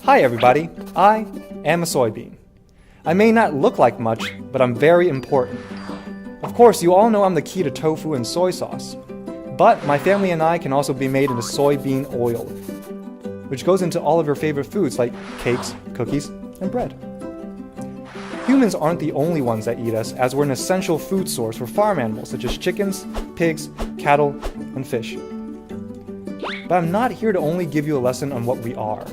Hi everybody, I am a soybean. I may not look like much, but I'm very important. Of course, you all know I'm the key to tofu and soy sauce. But my family and I can also be made into soybean oil, which goes into all of your favorite foods like cakes, cookies, and bread. Humans aren't the only ones that eat us, as we're an essential food source for farm animals such as chickens, pigs, cattle, and fish. But I'm not here to only give you a lesson on what we are.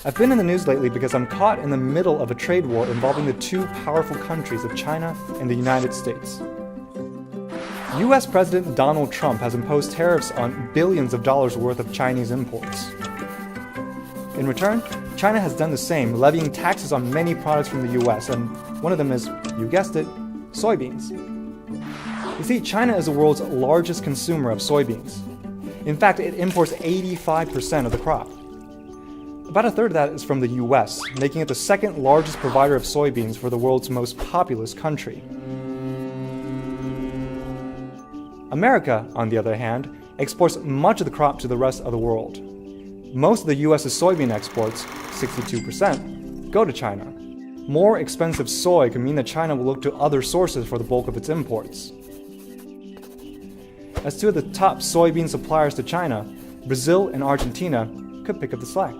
I've been in the news lately because I'm caught in the middle of a trade war involving the two powerful countries of China and the United States. US President Donald Trump has imposed tariffs on billions of dollars worth of Chinese imports. In return, China has done the same, levying taxes on many products from the US, and one of them is, you guessed it, soybeans. You see, China is the world's largest consumer of soybeans. In fact, it imports 85% of the crop. About a third of that is from the US, making it the second largest provider of soybeans for the world's most populous country. America, on the other hand, exports much of the crop to the rest of the world. Most of the US's soybean exports, 62%, go to China. More expensive soy could mean that China will look to other sources for the bulk of its imports. As two of the top soybean suppliers to China, Brazil and Argentina could pick up the slack.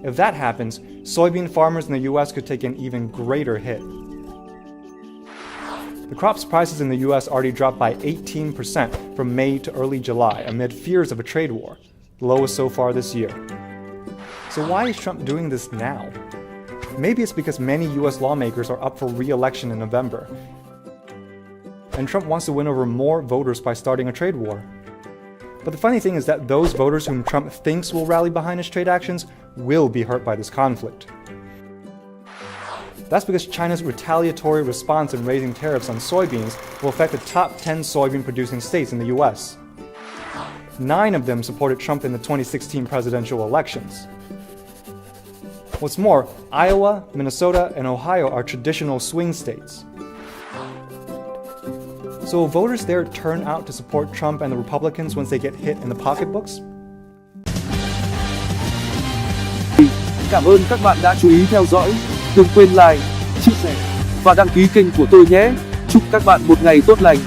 If that happens, soybean farmers in the US could take an even greater hit. The crop's prices in the US already dropped by 18% from May to early July amid fears of a trade war, the lowest so far this year. So why is Trump doing this now? Maybe it's because many US lawmakers are up for re-election in November, and Trump wants to win over more voters by starting a trade war. But the funny thing is that those voters whom Trump thinks will rally behind his trade actions will be hurt by this conflict. That's because China's retaliatory response in raising tariffs on soybeans will affect the top 10 soybean-producing states in the US. 9 of them supported Trump in the 2016 presidential elections. What's more, Iowa, Minnesota, and Ohio are traditional swing states. So will voters there turn out to support Trump and the Republicans once they get hit in the pocketbooks? Cảm ơn các bạn đã chú ý theo dõi. Đừng quên like, chia sẻ và đăng ký kênh của tôi nhé. Chúc các bạn một ngày tốt lành.